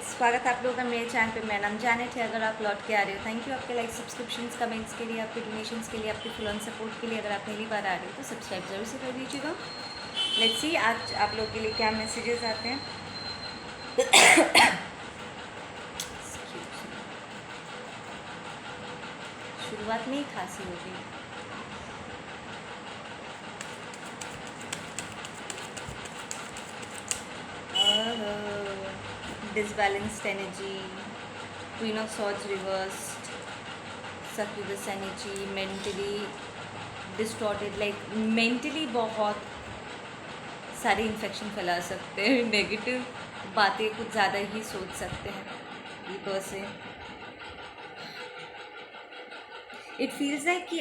स्वागत है आप लोगों का मेरे चैनल पे। मेरा नाम जैनेट है। अगर आप लौट के आ रहे हो, थैंक यू आपके लाइक, सब्सक्रिप्शंस, कमेंट्स के लिए, आपके डोनेशंस के लिए, आपके फुल ऑन सपोर्ट के लिए। अगर आप पहली बार आ रहे हो तो सब्सक्राइब ज़रूर से कर दीजिएगा। लेट्स सी आज आप लोगों के लिए क्या मैसेजेस आते हैं। शुरुआत में ही खांसी हो गई। Disbalanced energy, Queen of Swords reversed, succubus energy, mentally distorted, like mentally बहुत सारे इन्फेक्शन फैला सकते हैं। नेगेटिव बातें कुछ ज़्यादा ही सोच सकते हैं ये पर्सन। इट फील्स लाइक कि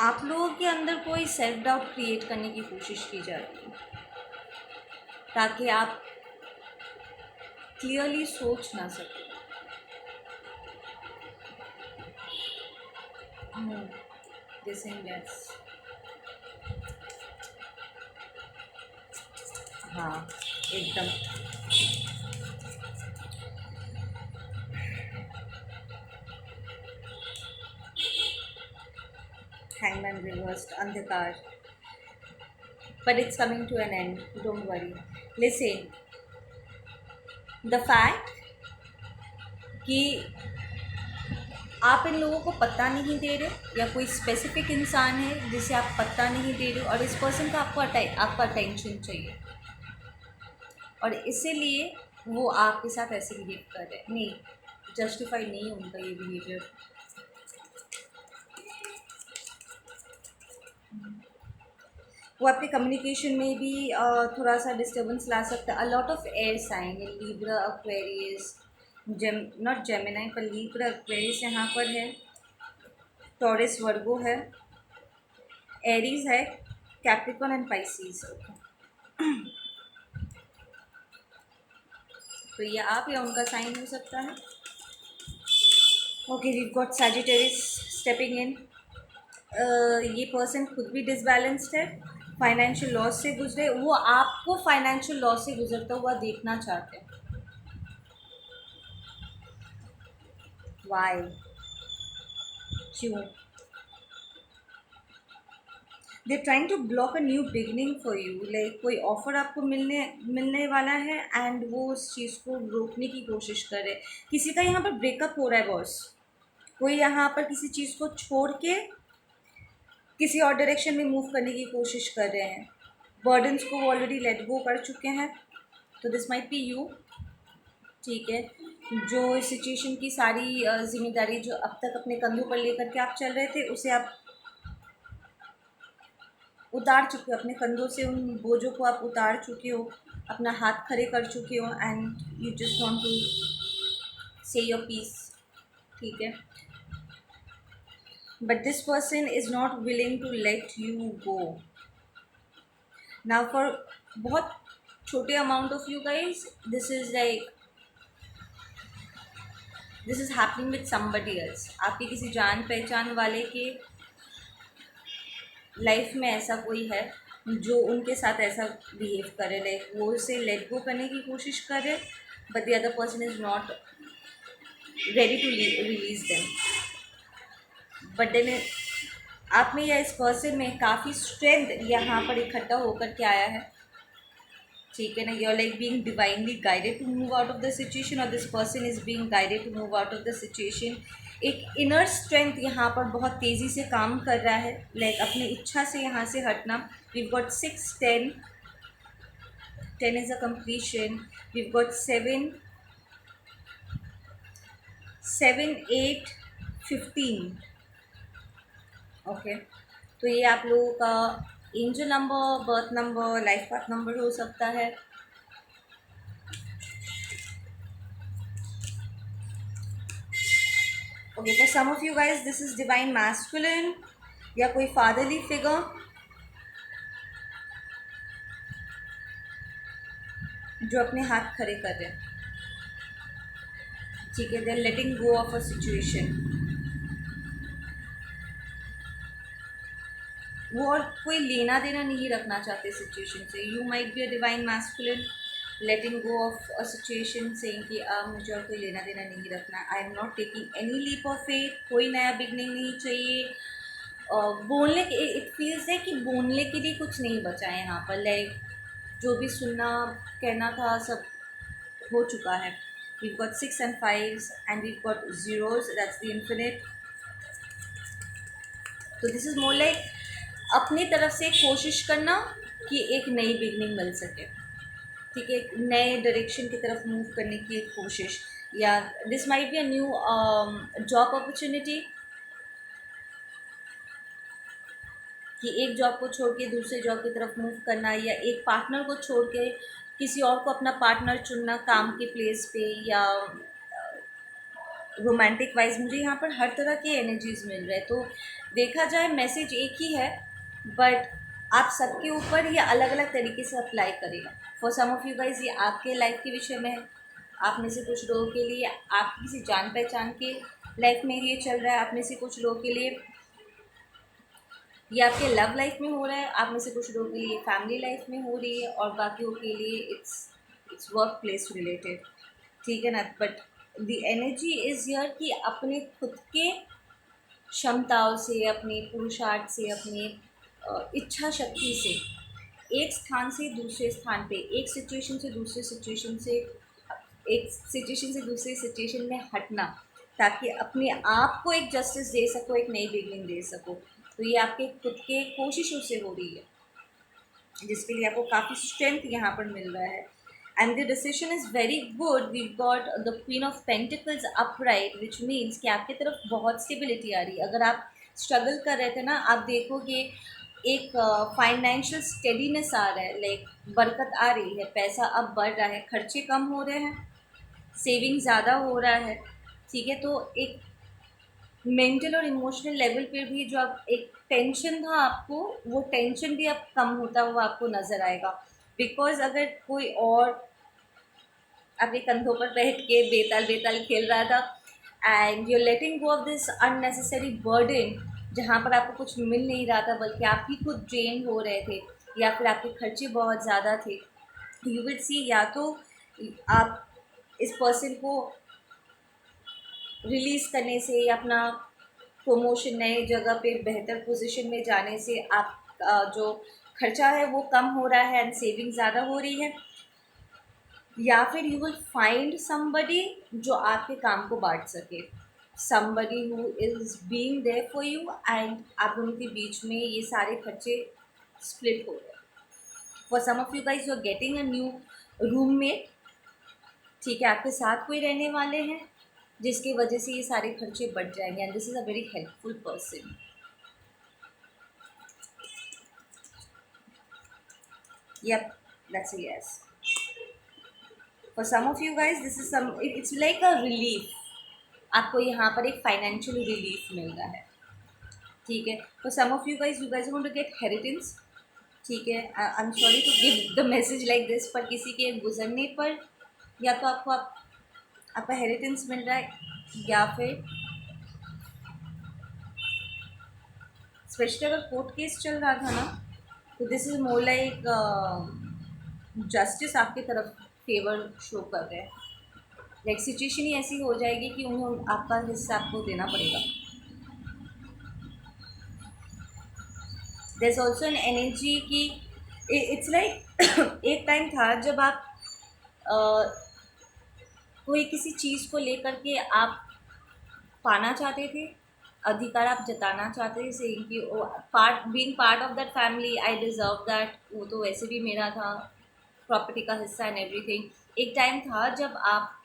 आप लोगों के अंदर कोई सेल्फ डाउट क्रिएट करने की कोशिश की जा रही है ताकि आप क्लियरली सोच ना सकें। जैसे यस, हाँ एकदम। हैंगमैन रिवर्स्ड, अंधकार, but it's coming to an end, don't worry. Listen, the fact कि आप इन लोगों को पता नहीं दे रहे या कोई स्पेसिफिक इंसान है जिसे आप पता नहीं दे रहे हो और इस पर्सन का आपका अटेंशन चाहिए और इसीलिए वो आपके साथ ऐसे बिहेव कर रहे हैं। नहीं, जस्टिफाई नहीं है उनका ये बिहेवियर। वो आपके कम्युनिकेशन में भी थोड़ा सा डिस्टर्बेंस ला सकता है। A lot of air sign है, लिब्रा, एक्वेरियस, नॉट जेमिनाई पर लिब्रा, एक्वेरियस यहाँ पर है, टॉरस, वर्गो है, एरीज है, कैप्रिकॉर्न एंड पाइसीज। तो ये आप या उनका साइन हो सकता है। Okay, we got Sagittarius stepping in. ये पर्सन खुद भी डिसबैलेंस्ड है, फाइनेंशियल लॉस से गुजरे, वो आपको फाइनेंशियल लॉस से गुजरता हुआ देखना चाहते हैं। वाई, क्यों? They trying to block a new beginning for you. Like कोई ऑफर आपको मिलने वाला है एंड वो उस चीज़ को रोकने की कोशिश कर रहे हैं। किसी का यहाँ पर ब्रेकअप हो रहा है बॉस। कोई यहाँ पर किसी चीज़ को छोड़ के किसी और डायरेक्शन में मूव करने की कोशिश कर रहे हैं। बर्डन्स को ऑलरेडी लेट गो कर चुके हैं। तो दिस माइट बी यू, ठीक है, जो इस सिचुएशन की सारी जिम्मेदारी जो अब तक अपने कंधों पर लेकर के आप चल रहे थे उसे आप उतार चुके हो। अपने कंधों से उन बोझों को आप उतार चुके हो, अपना हाथ खड़े कर चुके हो and you just want to say your peace, ठीक है। But this person is not willing to let you go now for बहुत छोटे amount of you guys. This is happening with somebody else. आपके किसी जान पहचान वाले के लाइफ में ऐसा कोई है जो उनके साथ ऐसा बिहेव करे, लाइक वो उसे लेट गो करने की कोशिश करे but the other person is not ready to release them. But then आप में या इस पर्सन में काफ़ी स्ट्रेंथ यहाँ पर इकट्ठा होकर के आया है, ठीक है ना। You are like being divinely guided to move out of the situation और this person is being guided to move out of the situation. एक इनर स्ट्रेंथ यहाँ पर बहुत तेज़ी से काम कर रहा है, लाइक अपनी इच्छा से यहाँ से हटना। We got 6, 10, 10 is a completion. We got 7, 7, 8, 15। Okay, तो ये आप लोगों का angel number, birth number, life path number हो सकता है। Okay, for some of you guys this is divine masculine या कोई फादरली फिगर जो अपने हाथ खड़े कर रहे हैं, ठीक है। They are letting go of a situation. वो और कोई लेना देना नहीं रखना चाहते सिचुएशन से। You might be a divine masculine letting go of a situation, saying कि अब मुझे और कोई लेना देना नहीं रखना, I am not taking any leap of faith, कोई नया बिगनिंग नहीं चाहिए। बोलने के इट फील्स है कि बोलने के लिए कुछ नहीं बचा है यहाँ पर, लाइक जो भी सुनना कहना था सब हो चुका है। we've got 6 and 5s and we've got zeros, that's the infinite. तो दिस इज़ मोर लाइक अपनी तरफ से कोशिश करना कि एक नई बिगनिंग मिल सके, ठीक है, एक नए डायरेक्शन की तरफ मूव करने की एक कोशिश, या this might be a new job opportunity, कि एक जॉब को छोड़ के दूसरे जॉब की तरफ मूव करना, या एक पार्टनर को छोड़ के किसी और को अपना पार्टनर चुनना काम के प्लेस पे, या रोमांटिक वाइज मुझे यहाँ पर हर तरह के एनर्जीज मिल रहे हैं। तो देखा जाए मैसेज एक ही है, बट आप सबके ऊपर ये अलग अलग तरीके से अप्लाई करेगा। For some of you guys ये आपके लाइफ के विषय में है, आप में से कुछ लोगों के लिए आप किसी जान पहचान के लाइफ में ये चल रहा है, आप में से कुछ लोगों के लिए ये आपके लव लाइफ में हो रहा है, आप में से कुछ लोगों के लिए फैमिली लाइफ में हो रही है, और बाकियों के लिए इट्स वर्क प्लेस रिलेटेड, ठीक है ना। But the energy is here कि अपने खुद के क्षमताओं से, अपने पुरुषार्थ से, अपने इच्छा शक्ति से एक स्थान से दूसरे स्थान पे, एक सिचुएशन से दूसरे सिचुएशन से, एक सिचुएशन से दूसरी सिचुएशन में हटना, ताकि अपने आप को एक जस्टिस दे सको, एक नई बिगनिंग दे सको। तो ये आपके खुद के कोशिशों से हो रही है, जिसके लिए आपको काफ़ी स्ट्रेंथ यहाँ पर मिल रहा है। And the decision is very good, we got the queen of pentacles upright, which means कि आपकी तरफ बहुत स्टेबिलिटी आ रही है। अगर आप स्ट्रगल कर रहे थे ना, आप देखोगे एक फाइनेंशियल स्टेडीनेस आ रहा है, लाइक बरकत आ रही है, पैसा अब बढ़ रहा है, खर्चे कम हो रहे हैं, सेविंग ज़्यादा हो रहा है, ठीक है। तो एक मेंटल और इमोशनल लेवल पे भी जो अब एक टेंशन था आपको, वो टेंशन भी अब कम होता हुआ आपको नज़र आएगा। बिकॉज अगर कोई और अपने कंधों पर बैठ के बेताल बेताल खेल रहा था and you letting go of this unnecessary burden, जहाँ पर आपको कुछ मिल नहीं रहा था बल्कि आप ही खुद ड्रेन हो रहे थे, या फिर आपके खर्चे बहुत ज़्यादा थे, यू विल सी या तो आप इस पर्सन को रिलीज़ करने से, या अपना प्रमोशन नए जगह पे बेहतर पोजीशन में जाने से आप जो खर्चा है वो कम हो रहा है एंड सेविंग ज़्यादा हो रही है, या फिर यू विल फाइंड समबडी जो आपके काम को बांट सके, somebody who is being there for you, and आप दोनों के बीच में ये सारे खर्चे स्प्लिट हो रहे हैं। For some of you guys you are getting a new roommate, ठीक है, आपके साथ कोई रहने वाले हैं, जिसकी वजह से ये सारे खर्चे बढ़ जाएंगे, and this is a very helpful person. Yep, that's a yes. For some of you guys, this is it's like a relief. आपको यहाँ पर एक फाइनेंशियल रिलीफ मिल रहा है, ठीक है। For some of you guys want to get inheritance, ठीक है। I am sorry to give the message like this, पर किसी के गुजरने पर या तो आपको आपका हेरिटेंस मिल रहा है, या फिर स्पेशली अगर कोर्ट केस चल रहा था ना, तो this is more like justice आपकी तरफ फेवर शो कर रहे हैं, लाइक सिचुएशन ही ऐसी हो जाएगी कि उन्हें आपका हिस्सा आपको देना पड़ेगा। There is also an energy कि इट्स लाइक एक टाइम था जब आप कोई किसी चीज़ को लेकर के आप पाना चाहते थे, अधिकार आप जताना चाहते थे, सेइंग कि part being part of that family, I deserve that, वो तो वैसे भी मेरा था, प्रॉपर्टी का हिस्सा एंड एवरीथिंग। एक टाइम था जब आप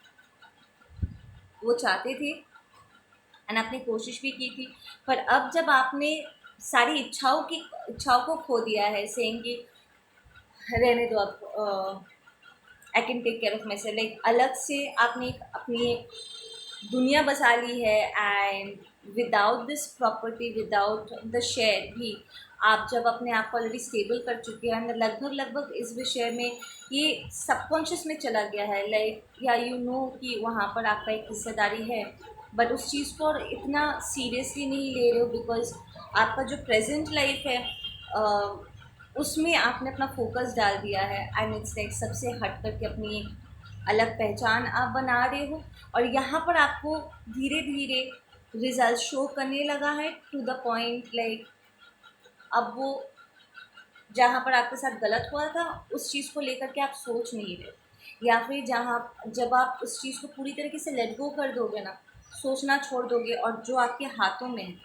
वो चाहते थे एंड आपने कोशिश भी की थी, पर अब जब आपने सारी इच्छाओं को खो दिया है, सेइंग कि रहने दो आप, I can take care of myself, like अलग से आपने अपनी दुनिया बसा ली है, and without this property, without the share भी आप जब अपने आप को ऑलरेडी स्टेबल कर चुके हैं, लगभग इस विषय में ये सबकॉन्शियस में चला गया है, लाइक या यू नो कि वहाँ पर आपका एक हिस्सेदारी है, बट उस चीज़ को इतना सीरियसली नहीं ले रहे हो, बिकॉज आपका जो प्रेजेंट लाइफ है उसमें आपने अपना फोकस डाल दिया है एंड इट्स लाइक सबसे हट करके अपनी एक अलग पहचान आप बना रहे हो, और यहाँ पर आपको धीरे धीरे रिजल्ट शो करने लगा है टू द पॉइंट लाइक अब वो जहाँ पर आपके साथ गलत हुआ था उस चीज़ को लेकर के आप सोच नहीं रहे, या फिर जहाँ जब आप उस चीज़ को पूरी तरीके से लेट गो कर दोगे ना, सोचना छोड़ दोगे और जो आपके हाथों में है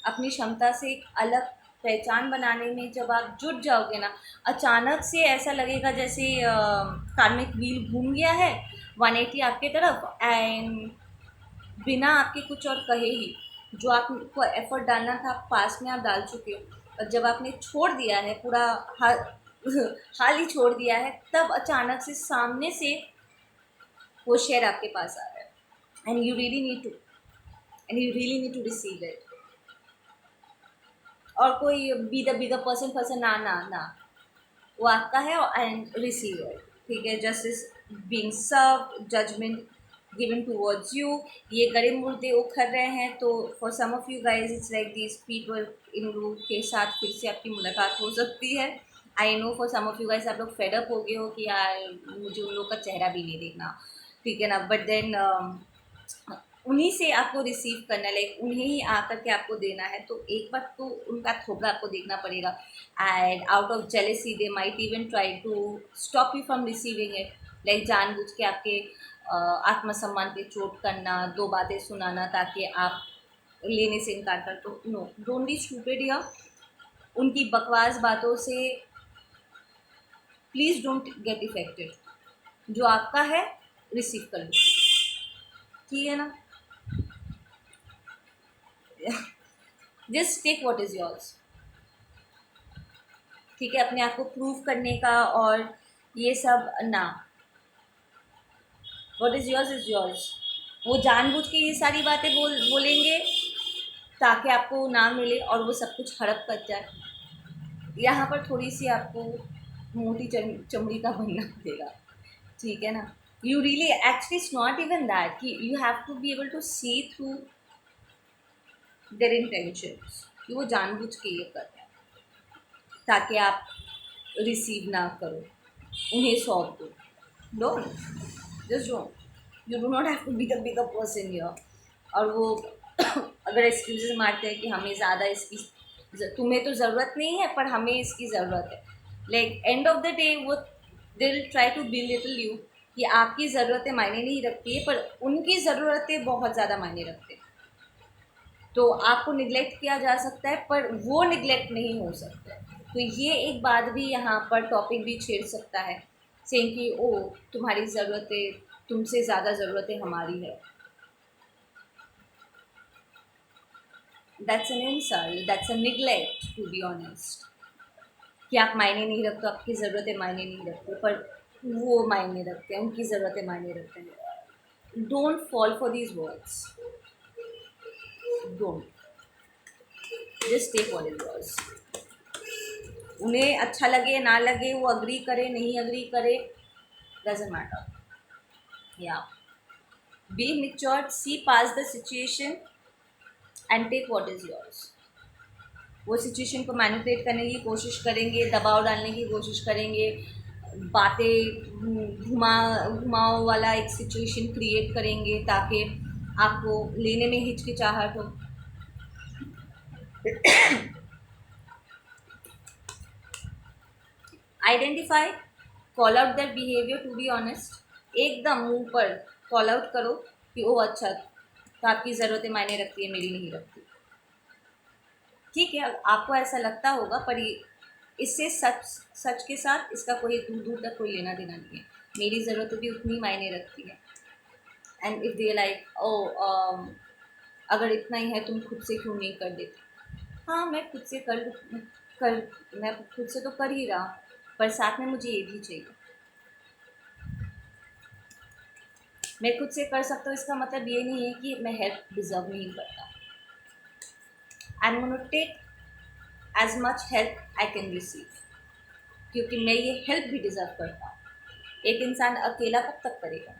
अपनी क्षमता से एक अलग पहचान बनाने में जब आप जुट जाओगे ना, अचानक से ऐसा लगेगा जैसे कार्मिक व्हील घूम गया है 180 आपके तरफ, एंड बिना आपके कुछ और कहे ही जो आपको एफर्ट डालना था पास में आप डाल चुके हो, और जब आपने छोड़ दिया है पूरा हाल हाल ही छोड़ दिया है, तब अचानक से सामने से वो शेयर आपके पास आ रहा है and you really need to receive it. और कोई बी द पर्सन ना ना ना, वो आपका है एंड रिसीव इट। ठीक है, justice being serve, judgment given towards you, ये गड़े मुर्दे उखड़ रहे हैं। तो for some of you guys it's like this people, इन लोगों के साथ फिर से आपकी मुलाकात हो सकती है। I know for some of you guys आप लोग फेडअप हो गए हो कि यार मुझे उन लोग का चेहरा भी नहीं देखना, ठीक है ना, बट देन उन्हीं से आपको रिसीव करना, लाइक उन्हें ही आकर के आपको देना है, तो एक बार तो उनका थोड़ा आपको देखना पड़ेगा। And out of jealousy they might even try to stop you from receiving it, like जानबूझ के आपके आत्मसम्मान पे चोट करना, दो बातें सुनाना ताकि आप लेने से इनकार कर दो। No, don't be stupid here. उनकी बकवास बातों से प्लीज़ डोंट गेट इफेक्टेड। जो आपका है रिसीव कर लो, ठीक है ना। Just take what is yours, ठीक है, अपने आप को प्रूव करने का और ये सब ना। What is yours is yours. वो जानबूझ के ये सारी बातें बोलेंगे ताकि आपको ना मिले और वो सब कुछ हड़प कर जाए। यहाँ पर थोड़ी सी आपको मोटी चमड़ी का बनना पड़ेगा, ठीक है ना। You really actually it's not even that कि you have to be able to see through their intentions कि वो जानबूझ के ये कर रहे हैं ताकि आप रिसीव ना करो, उन्हें सौंप दो। Don't, just don't, you do not have to be the bigger person here. और वो अगर एक्सक्यूजेस मारते हैं कि हमें ज़्यादा इसकी, तुम्हें तो ज़रूरत नहीं है पर हमें इसकी ज़रूरत है, like end of the day वो they will try to belittle you कि आपकी ज़रूरतें मायने नहीं रखती है पर उनकी ज़रूरतें बहुत ज़्यादा मायने रखते हैं। तो आपको निगलेक्ट किया जा सकता है पर वो निगलेक्ट नहीं हो सकता। तो ये एक बात भी यहाँ पर टॉपिक भी छेड़ सकता है, सेम कि ओ तुम्हारी ज़रूरतें, तुमसे ज़्यादा ज़रूरतें हमारी है। That's an insult, that's a neglect to be honest, कि आप मायने नहीं रखते, आपकी ज़रूरतें मायने नहीं रखते पर वो मायने रखते हैं, उनकी ज़रूरतें मायने रखते हैं। Don't fall for these words, don't, just take what is yours. उन्हें अच्छा लगे ना लगे, वो अग्री करे नहीं अग्री करे, डजंट मैटर। या be mature, see pass the situation and take what is yours. वो सिचुएशन को मैनिपुलेट करने की कोशिश करेंगे, दबाव डालने की कोशिश करेंगे, बातें घुमाव वाला एक सिचुएशन क्रिएट करेंगे ताकि आपको लेने में हिचकिचाहट हो। Identify, call out that behaviour to be honest, एकदम मुंह पर कॉल आउट करो कि ओ अच्छा, तो आपकी ज़रूरतें मायने रखती है, मेरी नहीं रखती, ठीक है। आपको ऐसा लगता होगा पर इससे सच के साथ इसका कोई दूर दूर तक कोई लेना देना नहीं है। मेरी ज़रूरतें भी उतनी मायने रखती है। And if they like oh अगर इतना ही है तुम खुद से क्यों नहीं कर देते, हाँ मैं खुद से कर मैं खुद से तो कर ही रहा, पर साथ में मुझे ये भी चाहिए। मैं खुद से कर सकता हूँ इसका मतलब ये नहीं है कि मैं हेल्प डिज़र्व नहीं करता। I am gonna take as much help I can receive, क्योंकि मैं ये हेल्प भी डिज़र्व करता हूँ। एक इंसान अकेला कब तक करेगा।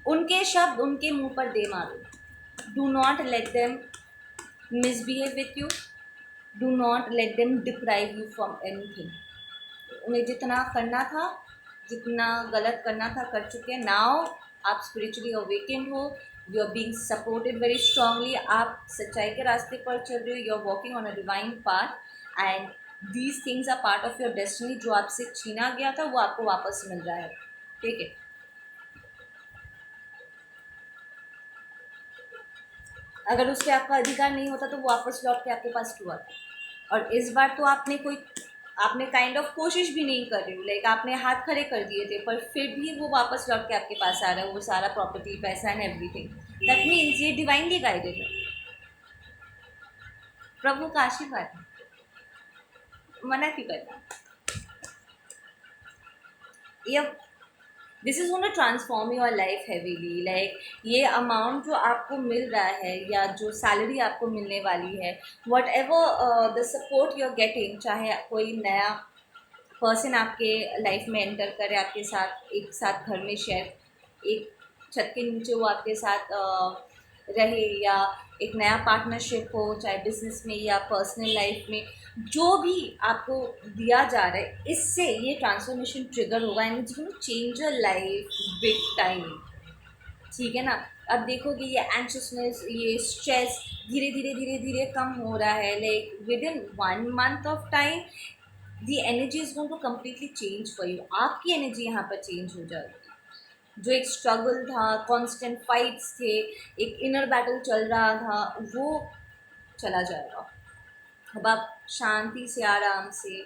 उनके शब्द उनके मुंह पर दे मारो, do not let them misbehave with you, do not let them deprive you from anything. उन्हें जितना करना था, जितना गलत करना था कर चुके हैं। नाउ आप स्पिरिचुअली अवेकेंड हो, you are being supported very strongly, आप सच्चाई के रास्ते पर चल रहे हो, you are walking on a divine path and these things are part of your destiny. जो आपसे छीना गया था वो आपको वापस मिल रहा है, ठीक है। अगर उस पर आपका अधिकार नहीं होता तो वो वापस लौट के आपके पास क्यों आता। और इस बार तो आपने काइंड ऑफ कोशिश भी नहीं कर रही हो, लाइक आपने हाथ खड़े कर दिए थे, पर फिर भी वो वापस लौट के आपके पास आ रहा है, वो सारा प्रॉपर्टी, पैसा एंड एवरीथिंग। दैट मीन्स ये डिवाइनली गाइडेड है, प्रभु का आशीर्वाद है, मना क्यों करना। ये this is gonna transform your life heavily. Like ये अमाउंट जो आपको मिल रहा है या जो सैलरी आपको मिलने वाली है, whatever the support you are getting, चाहे कोई नया पर्सन आपके लाइफ में एंटर करे, आपके साथ एक साथ घर में शेयर, एक छत के नीचे वो आपके साथ रहे, या एक नया पार्टनरशिप हो, चाहे बिजनेस में या पर्सनल लाइफ में, जो भी आपको दिया जा रहा है, इससे ये ट्रांसफॉर्मेशन ट्रिगर होगा and it's gonna change your life big time, ठीक है ना। अब देखोगे ये एंशियसनेस, ये स्ट्रेस धीरे धीरे धीरे धीरे कम हो रहा है। Like within 1 month of time the energy is going to completely change for you. आपकी एनर्जी यहाँ पर चेंज हो जाएगी। जो एक स्ट्रगल था, कांस्टेंट फाइट्स थे, एक इनर बैटल चल रहा था, वो चला जाएगा। अब आप शांति से, आराम से,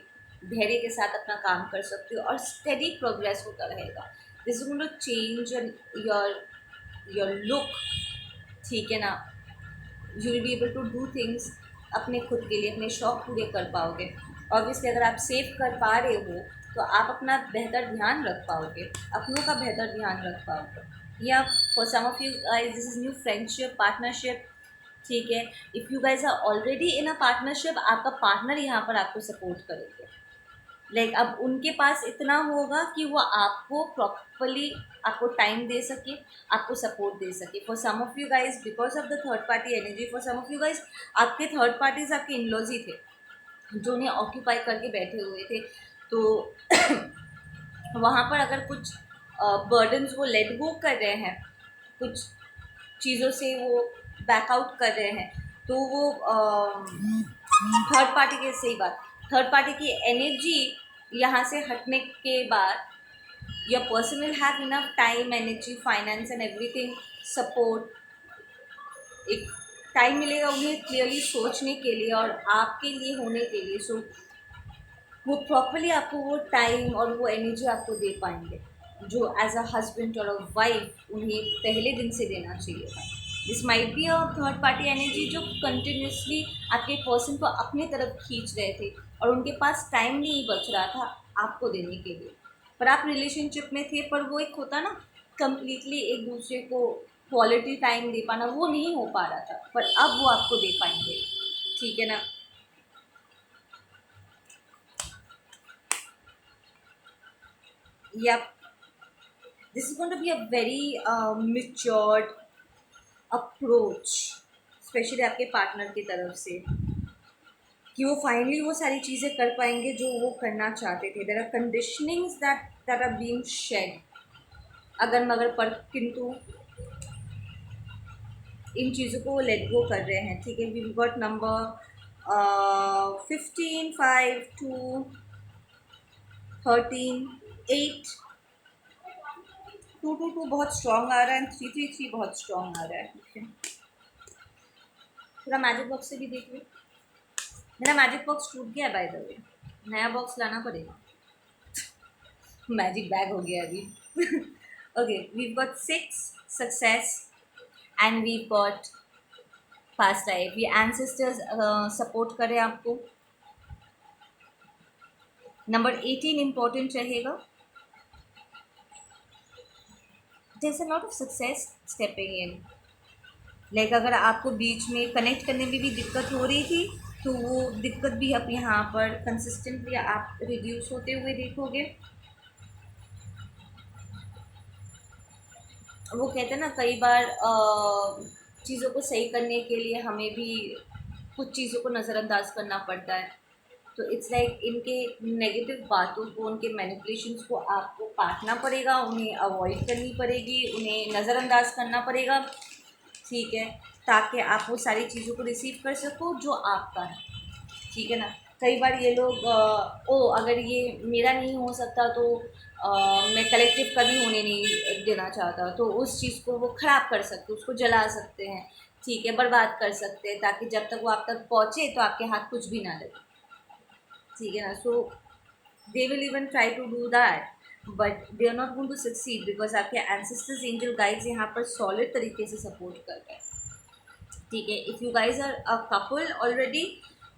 धैर्य के साथ अपना काम कर सकते हो और स्टेडी प्रोग्रेस होता रहेगा। This is going to change your your look, ठीक है ना। You will be able to do things अपने खुद के लिए, अपने शौक पूरे कर पाओगे। ऑब्वियसली अगर आप सेव कर पा रहे हो तो आप अपना बेहतर ध्यान रख पाओगे, अपनों का बेहतर ध्यान रख पाओगे। या for some of you guys this is new friendship, partnership, ठीक है। If you guys are already in a partnership, आपका पार्टनर यहाँ पर आपको सपोर्ट करेंगे। लाइक अब उनके पास इतना होगा कि वो आपको प्रॉपरली आपको टाइम दे सके, आपको सपोर्ट दे सके। For some of you guys because of the third party energy, for some of you guys आपके थर्ड पार्टीज आपके इनलॉज ही थे जो उन्हें ऑक्यूपाई करके बैठे हुए थे। तो वहाँ पर अगर कुछ बर्डन्स वो लेट गो कर रहे हैं, कुछ चीज़ों से वो बैकआउट कर रहे हैं, तो वो थर्ड पार्टी की सही बात, थर्ड पार्टी की एनर्जी यहाँ से हटने के बाद your person will have enough time, energy, finance and everything, support, एक टाइम मिलेगा उन्हें क्लियरली सोचने के लिए और आपके लिए होने के लिए। सो वो प्रॉपरली आपको वो टाइम और वो एनर्जी आपको दे पाएंगे जो एज अ हस्बैंड और अ वाइफ उन्हें पहले दिन से देना चाहिए था। This might be a third party energy जो कंटिन्यूसली आपके पर्सन को अपनी तरफ खींच रहे थे और उनके पास टाइम नहीं बच रहा था आपको देने के लिए। पर आप रिलेशनशिप में थे, पर वो एक होता ना कंप्लीटली एक दूसरे को क्वालिटी टाइम दे पाना, वो नहीं हो पा रहा था, पर अब वो आपको दे पाएंगे, ठीक है ना। या this is going to be a very matured approach, specially आपके पार्टनर की तरफ से, कि वो फाइनली वो सारी चीज़ें कर पाएंगे जो वो करना चाहते थे। There are conditionings that are being shed, अगर मगर पर किंतु इन चीज़ों को वो लेट गो कर रहे हैं, ठीक है। वी गॉट नंबर 15, 5, 2, 13, 8, 2, 2, 2 बहुत स्ट्रॉन्ग आ रहा है एंड 3, 3, 3 बहुत स्ट्रॉन्ग आ रहा है, ठीक है। थोड़ा मैजिक बॉक्स से भी देख लो। मेरा मैजिक बॉक्स टूट गया बाय द वे, नया बॉक्स लाना पड़ेगा। मैजिक बैग हो गया अभी। Okay, we got 6 success and we got past life. ये एंसेस्टर्स सपोर्ट करें आपको। नंबर 18 इम्पोर्टेंट रहेगा। There is a lot of success stepping in. Like अगर आपको बीच में कनेक्ट करने में भी दिक्कत हो रही थी तो वो दिक्कत भी अब यहाँ पर कंसिस्टेंटली आप रिड्यूस होते हुए देखोगे। वो कहते हैं ना कई बार चीज़ों को सही करने के लिए हमें भी कुछ चीज़ों को नज़रअंदाज करना पड़ता है। तो इट्स लाइक इनके नेगेटिव बातों को, उनके मैनिपुलेशंस को आपको काटना पड़ेगा, उन्हें अवॉइड करनी पड़ेगी, उन्हें नज़रअंदाज करना पड़ेगा, ठीक है, ताकि आप वो सारी चीज़ों को रिसीव कर सको जो आपका है, ठीक है ना। कई बार ये लोग अगर ये मेरा नहीं हो सकता तो मैं कलेक्टिव कभी होने नहीं देना चाहता, तो उस चीज़ को वो ख़राब कर सकते, उसको जला सकते हैं, ठीक है, बर्बाद कर सकते हैं, ताकि जब तक वो आप तक पहुँचे तो आपके हाथ कुछ भी ना लगे, ठीक है ना। So they will even try to do that, but they are not going to succeed, because आपके एंसेस्टर्स, एंजल गाइड्स यहाँ पर सॉलिड तरीके से सपोर्ट कर रहे हैं, ठीक है। If you guys are a couple already,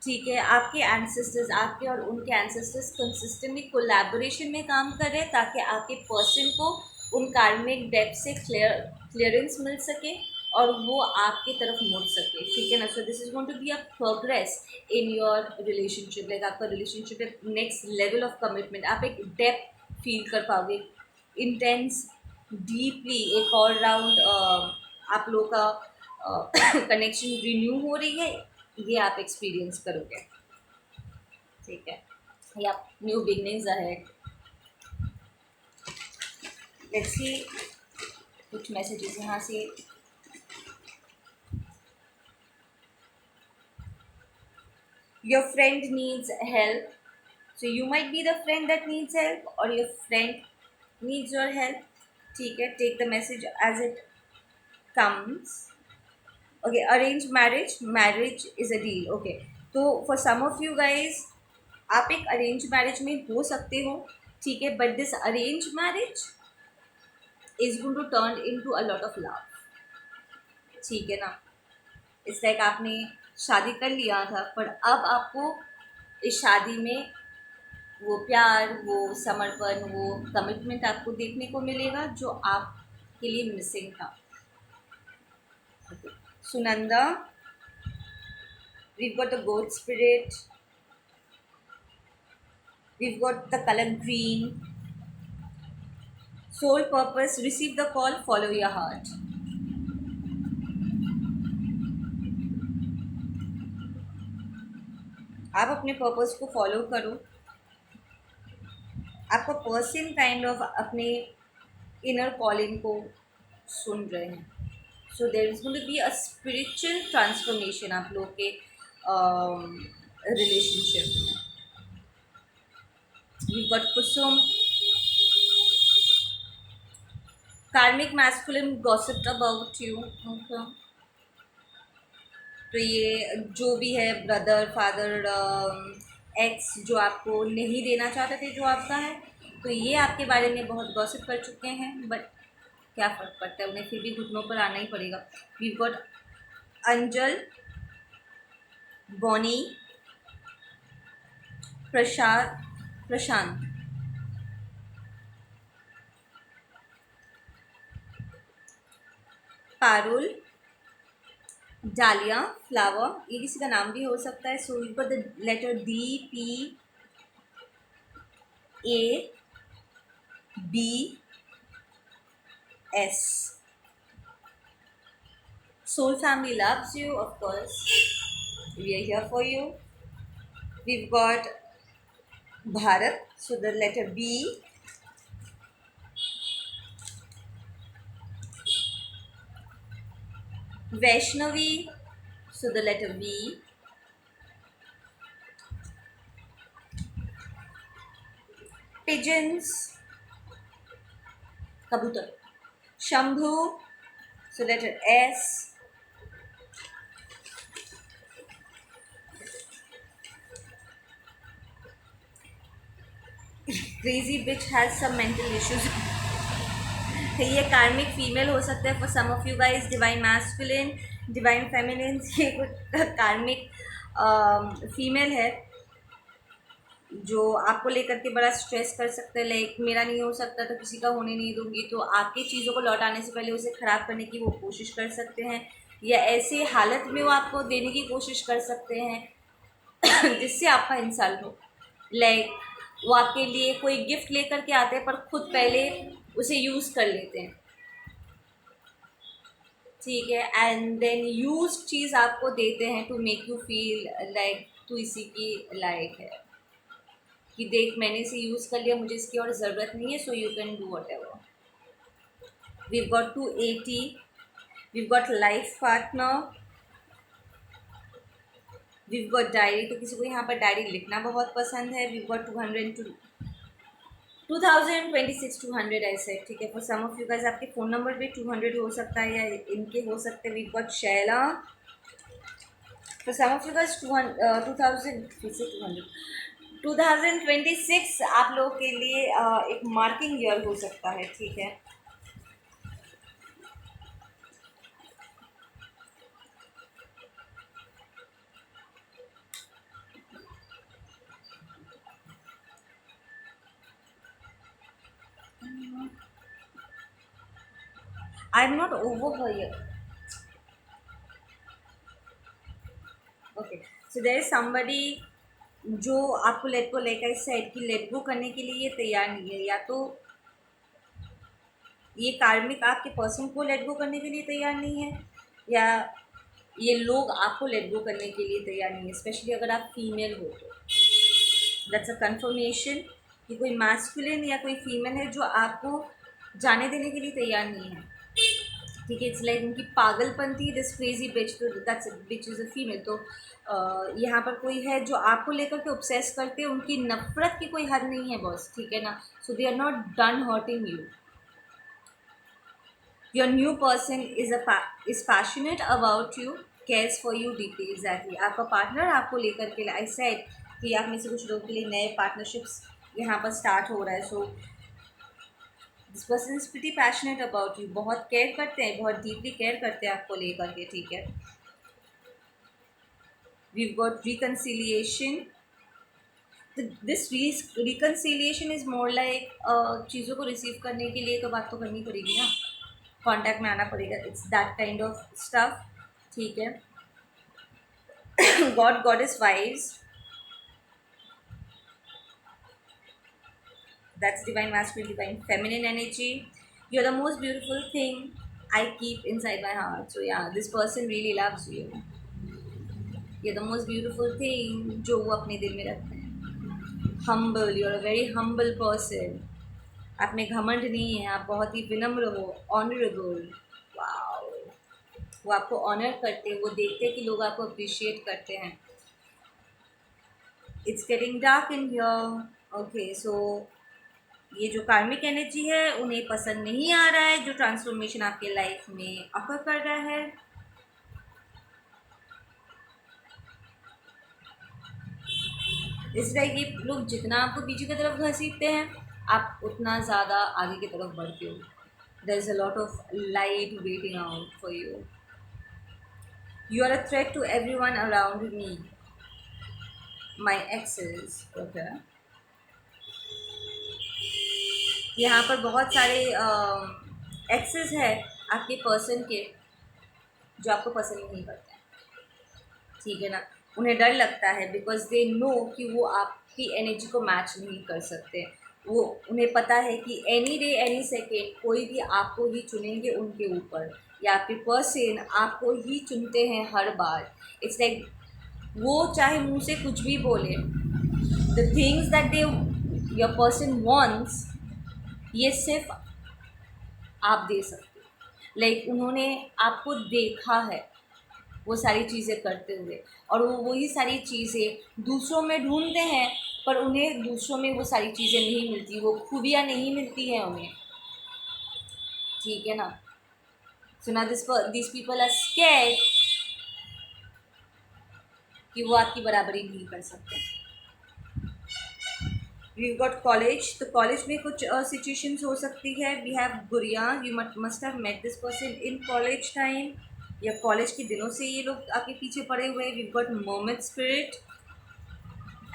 ठीक है, आपके एंसेस्टर्स, आपके और उनके एंसेस्टर्स कंसिस्टेंटली कोलैबोरेशन में काम कर रहे हैं, ताकि आपके पर्सन को उन कार्मिक डेप्थ से क्लियरेंस मिल सके और वो आपकी तरफ मुड़ सके, ठीक है ना। So this is going to be a progress in your relationship, like आपका रिलेशनशिप एक नेक्स्ट लेवल ऑफ कमिटमेंट, आप एक डेप्थ फील कर पाओगे, इंटेंस, डीपली, एक ऑल राउंड आप लोगों का कनेक्शन रिन्यू हो रही है, ये आप एक्सपीरियंस करोगे, ठीक है, या new beginnings ahead. Let's see कुछ मैसेजेस यहाँ से। Your friend needs help, so you might be the friend that needs help और your friend needs your help, ठीक है। Take the message as it comes. Okay, arrange marriage, marriage is a deal, okay. तो for some of you guys आप एक arrange marriage में हो सकते हो, ठीक है, but this arrange marriage is going to turn into a lot of love, ठीक है ना। इट्स लाइक आपने शादी कर लिया था, पर अब आपको इस शादी में वो प्यार, वो समर्पण, वो कमिटमेंट आपको देखने को मिलेगा जो आपके लिए मिसिंग था। Sunanda, we've got the goat spirit, we've got the color green, soul purpose, receive the call, follow your heart। आप अपने पर्पस को फॉलो करो, आपका पर्सन काइंड ऑफ अपने इनर कॉलिंग को सुन रहे हैं। So there is going to be a spiritual transformation आप लोग के रिलेशनशिप में। We got Kusum, karmic masculine gossiped about you, okay. तो ये जो भी है, ब्रदर, फादर, एक्स, जो आपको नहीं देना चाहते थे जो आपका है, तो ये आपके बारे में बहुत गॉसिप कर चुके हैं, बट क्या फ़र्क पड़ता है, उन्हें फिर भी घुटनों पर आना ही पड़ेगा। वी गॉट अंजल, बॉनी, प्रशांत, पारुल, डालिया, फ्लावर, ये किसी का नाम भी हो सकता है। So you got the letter D, P, A, B, S. Soul family loves you, of course. We are here for you. We've got Bharat, so the letter B. Vaishnavi, so the letter V. Pigeons, kabutar. Shambhu, so letter S. Crazy bitch has some mental issues. ये कार्मिक female हो सकता है for some of you guys, divine masculine, divine feminine, ये कुछ कार्मिक female है जो आपको लेकर के बड़ा स्ट्रेस कर सकता है, लाइक मेरा नहीं हो सकता तो किसी का होने नहीं दूंगी, तो आपकी चीज़ों को लौटाने से पहले उसे ख़राब करने की वो कोशिश कर सकते हैं, या ऐसे हालत में वो आपको देने की कोशिश कर सकते हैं जिससे आपका इंसल्ट हो। लाइक वो आपके लिए कोई गिफ्ट लेकर के आते हैं पर खुद पहले उसे यूज़ कर लेते हैं, ठीक है, एंड देन यूज चीज़ आपको देते हैं to make you feel like तू इसी की लायक है, कि देख मैंने इसे यूज़ कर लिया, मुझे इसकी और ज़रूरत नहीं है, so you can do what ever. We've got 280, we've got life partner, we've got diary. तो किसी को यहाँ पर डायरी लिखना बहुत पसंद है. वीव गॉट 2026 200 ऐसे, ठीक है. For some of you guys आपके फ़ोन नंबर भी 200 हो सकता है या इनके हो सकते हैं. We've got Shaila. For some of you guys 2026 आप लोगों के लिए एक मार्किंग ईयर हो सकता है, ठीक है. I am not over here. Okay, so there is somebody जो आपको लेट को लेकर इस साइड की लेट गो करने के लिए तैयार नहीं है, या तो ये कार्मिक आपके पर्सन को लेट गो करने के लिए तैयार नहीं है, या ये लोग आपको लेट गो करने के लिए तैयार नहीं है, स्पेशली अगर आप फीमेल हो तो. दैट्स अ कंफर्मेशन कि कोई मैस्कुलिन या कोई फीमेल है जो आपको जाने देने के लिए तैयार नहीं है, ठीक है. इट्स लाइक उनकी पागलपन थी, दिस क्रेजी बिच, तो that's bitch is a female. तो यहाँ पर कोई है जो आपको लेकर के ऑब्सेस करते हैं, उनकी नफरत की कोई हद नहीं है बॉस, ठीक है ना. So they are not done hurting you. Your new person is passionate about you, cares for you deeply. Exactly आपका पार्टनर आपको लेकर के, आई सेड कि आप में से कुछ लोगों के लिए नए पार्टनरशिप्स यहाँ पर स्टार्ट हो रहा है. So this person is pretty passionate about you. बहुत केयर करते हैं, बहुत डीपली केयर करते हैं आपको लेकर के, ठीक है. We've got reconciliation. This reconciliation is more like चीज़ों को रिसीव करने के लिए तो बात तो करनी पड़ेगी ना, कॉन्टैक्ट में आना पड़ेगा. It's that kind of stuff, ठीक है. God goddess wives, that's divine masculine, divine feminine energy. You're the most beautiful thing I keep inside my heart. So yeah, this person really loves you. You're the most beautiful thing जो वो अपने दिल में रखते हैं. Humble, you're a very humble person. आप में घमंड नहीं है, आप बहुत ही विनम्र हो. Honorable, wow. वो आपको ऑनर करते हैं, वो देखते हैं कि लोग आपको अप्रिशिएट करते हैं. It's getting dark in here. Okay, so ये जो कार्मिक एनर्जी है उन्हें पसंद नहीं आ रहा है जो ट्रांसफॉर्मेशन आपके लाइफ में अकर कर रहा है. इस तरह ये लोग जितना आपको पीछे की तरफ घसीटते हैं, आप उतना ज़्यादा आगे की तरफ बढ़ते हो. There is a lot of light waiting out for you. You are a threat to everyone around me, my exes. Okay, यहाँ पर बहुत सारे एक्सेस है आपके पर्सन के जो आपको पसंद नहीं करते हैं, ठीक है ना. उन्हें डर लगता है बिकॉज दे नो कि वो आपकी एनर्जी को मैच नहीं कर सकते. वो उन्हें पता है कि एनी डे एनी सेकेंड कोई भी आपको ही चुनेंगे उनके ऊपर, या आपके पर्सन आपको ही चुनते हैं हर बार. इट्स लाइक वो चाहे मुँह से कुछ भी बोले, the things that they your person wants, ये सिर्फ आप दे सकते. लाइक उन्होंने आपको देखा है वो सारी चीज़ें करते हुए, और वो वही सारी चीज़ें दूसरों में ढूंढते हैं, पर उन्हें दूसरों में वो सारी चीज़ें नहीं मिलती, वो खूबियाँ नहीं मिलती हैं उन्हें, ठीक है ना. सो ना दिस पीपल आर स्कैर्ड कि वो आपकी बराबरी नहीं कर सकते. We got college. तो कॉलेज में कुछ सिचुएशंस हो सकती है. We have Gudiya. You must have met this person in college time, या कॉलेज के दिनों से ये लोग आपके पीछे पड़े हुए हैं. We got mermaid spirit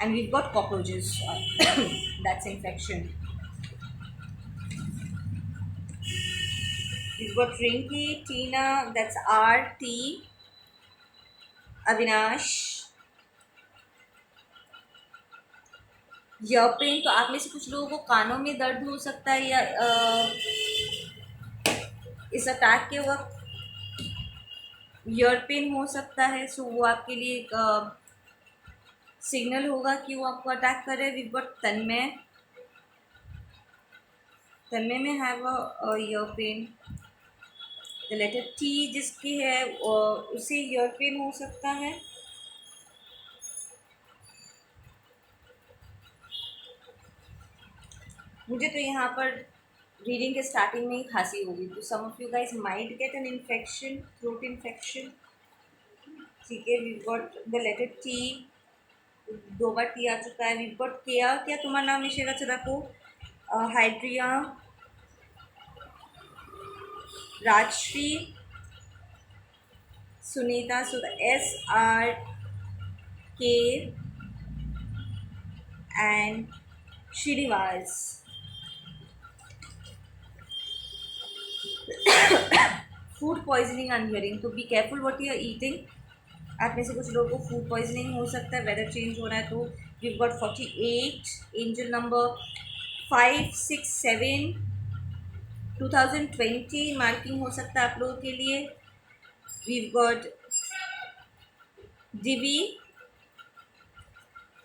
and we got cockroaches. That's infection. We got Rinki, Tina, that's RT, Avinash. Ear pain. तो आप में से कुछ लोगों को कानों में दर्द हो सकता है, या इस अटैक के वक्त ईयर पेन हो सकता है, सो वो आपके लिए एक सिग्नल होगा कि वो आपको अटैक कर रहे हैं। We got Tanmay, Tanmay may have a ear pain. The letter T जिसकी है उसे ईयर पेन हो सकता है। मुझे तो यहाँ पर रीडिंग के स्टार्टिंग में ही खांसी होगी, तो some of you guys might get an infection, throat infection. ठीक है, we got the letter T, 2 बार टी आ चुका है। वी गॉट केया, क्या तुम्हारा नाम है शेरा को? हाइड्रिया, Rajshri, Sunita, so the SRK and Srinivas. Food poisoning I am hearing, तो be careful what you are eating. आप में से कुछ लोगों को फूड पॉइजनिंग हो सकता है, वेदर चेंज हो रहा है तो। We got 48, angel number 567, 2020 marking हो सकता है आप लोगों के लिए। We got Divi,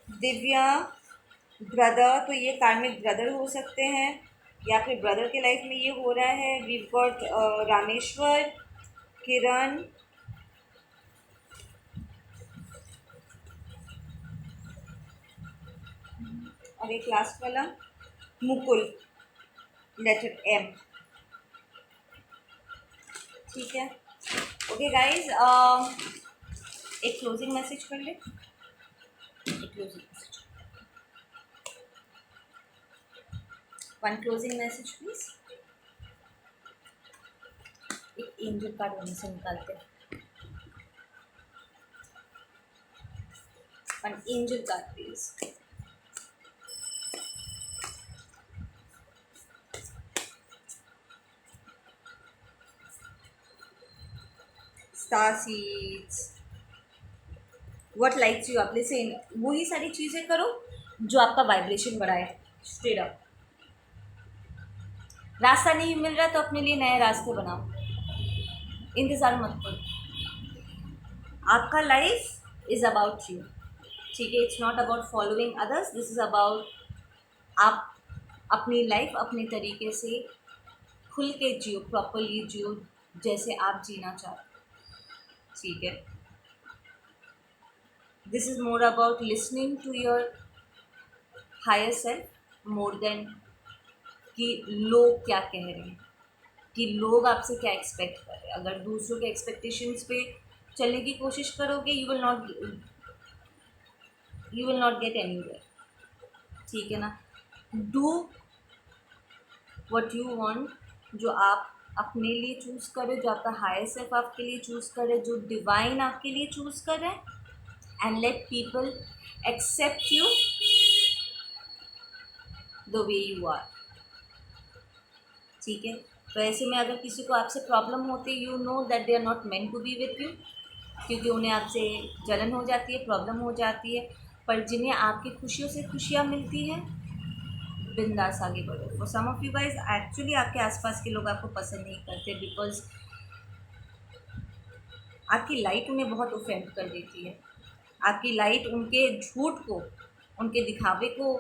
Divya, brother, तो ये कार्मिक ब्रदर हो सकते हैं या फिर ब्रदर के लाइफ में ये हो रहा है। वी गॉट रामेश्वर, किरण, और एक लास्ट वाला मुकुल, लेटर M। ठीक है, ओके गाइज, एक क्लोजिंग मैसेज कर ले, एक closing message, one closing message please. एक एंजल कार्ड वहीं से निकालते हैं, one angel card please. Star seeds, what likes you, आप से वही सारी चीज़ें करो जो आपका वाइब्रेशन बढ़ाए। स्ट्रेट अप, रास्ता नहीं मिल रहा तो अपने लिए नए रास्ते बनाओ, इंतज़ार मत करो। आपका लाइफ इज़ अबाउट यू, ठीक है, it's not about following others, this is about आप अपनी लाइफ अपने तरीके से खुल के जियो, प्रॉपरली जियो, जैसे आप जीना चाहते, ठीक है। This is more about listening to your higher self more than कि लोग क्या कह रहे हैं, कि लोग आपसे क्या एक्सपेक्ट कर रहे हैं। अगर दूसरों के एक्सपेक्टेशंस पे चलने की कोशिश करोगे, you will not gate anywhere, ठीक है ना। डू व्हाट यू वांट, जो आप अपने लिए चूज़ करें, जो आपका हायर सेल्फ आपके लिए चूज़ करे, जो डिवाइन आपके लिए चूज़ करे, and let people accept you the way you are, ठीक है। तो ऐसे में अगर किसी को आपसे प्रॉब्लम होती है, you know that they are not meant to be with you, क्योंकि उन्हें आपसे जलन हो जाती है, प्रॉब्लम हो जाती है। पर जिन्हें आपकी खुशियों से खुशियाँ मिलती हैं, बिंदास आगे बढ़ो। For some of you guys actually आपके आसपास के लोग आपको पसंद नहीं करते, बिकॉज आपकी लाइट उन्हें बहुत ऑफेंड कर देती है। आपकी लाइट उनके झूठ को, उनके दिखावे को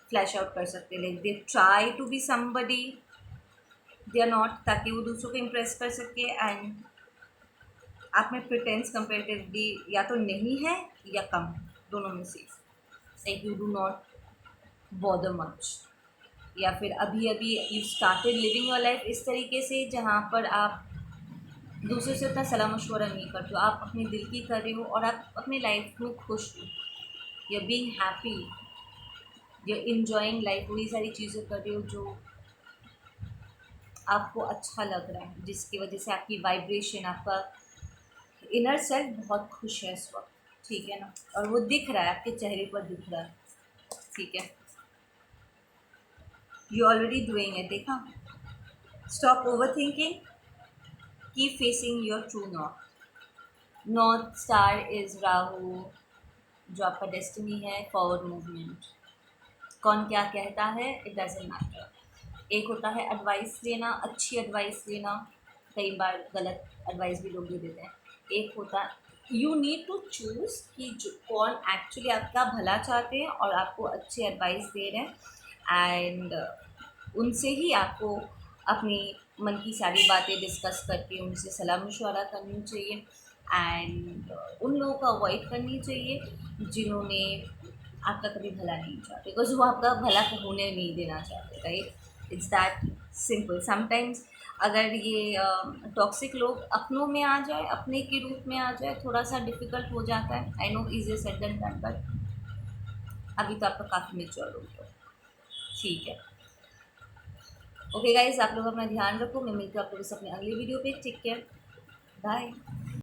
फ्लैश आउट कर सकते हैं। Like they try to be somebody they are not, ताकि वो दूसरों को इम्प्रेस कर सके। एंड आप में प्रिटेंस कंपेरेटिवली या तो नहीं है या कम, दोनों में से। Like you do not bother much, या फिर अभी अभी you started living your life इस तरीके से जहाँ पर आप दूसरों से उतना सलाह मशवरा नहीं करते हो, आप अपने दिल की कर रहे हो और आप अपनी लाइफ में खुश हो, you are being happy, you are enjoying life, वही सारी चीज़ें कर रहे हो जो आपको अच्छा लग रहा है, जिसकी वजह से आपकी वाइब्रेशन, आपका इनर सेल्फ बहुत खुश है इस वक्त, ठीक है ना। और वो दिख रहा है, आपके चेहरे पर दिख रहा है, ठीक है। यू ऑलरेडी डूइंग है, देखा। Stop over thinking, keep facing your true north. North star is Rahu, जो आपका डेस्टिनी है, फॉरवर्ड मूवमेंट। कौन क्या कहता है, इट डजेंट मैटर। एक होता है एडवाइस लेना, अच्छी एडवाइस लेना, कई बार गलत एडवाइस भी लोग दे देते हैं। एक होता है यू नीड टू चूज़ कि जो कौन एक्चुअली आपका भला चाहते हैं और आपको अच्छी एडवाइस दे रहे हैं, एंड उनसे ही आपको अपनी मन की सारी बातें डिस्कस करके उनसे सलाह मशवरा करनी चाहिए। एंड उन लोगों को अवॉइड करनी चाहिए जिन्होंने आपका कभी भला नहीं चाहते, बिकॉज वो आपका भला होने नहीं देना चाहते, right? It's that simple. Sometimes अगर ये टॉक्सिक लोग अपनों में आ जाए, अपने के रूप में आ जाए, थोड़ा सा डिफ़िकल्ट हो जाता है। I know easier said than done, but अभी तो आपका काफ़ी मेच्योर हो गया। ठीक है, ओके गाइज, आप लोग अपना ध्यान रखो। मैं मिलती हूँ आप लोगों से अपने अगले वीडियो पे। Take care, bye.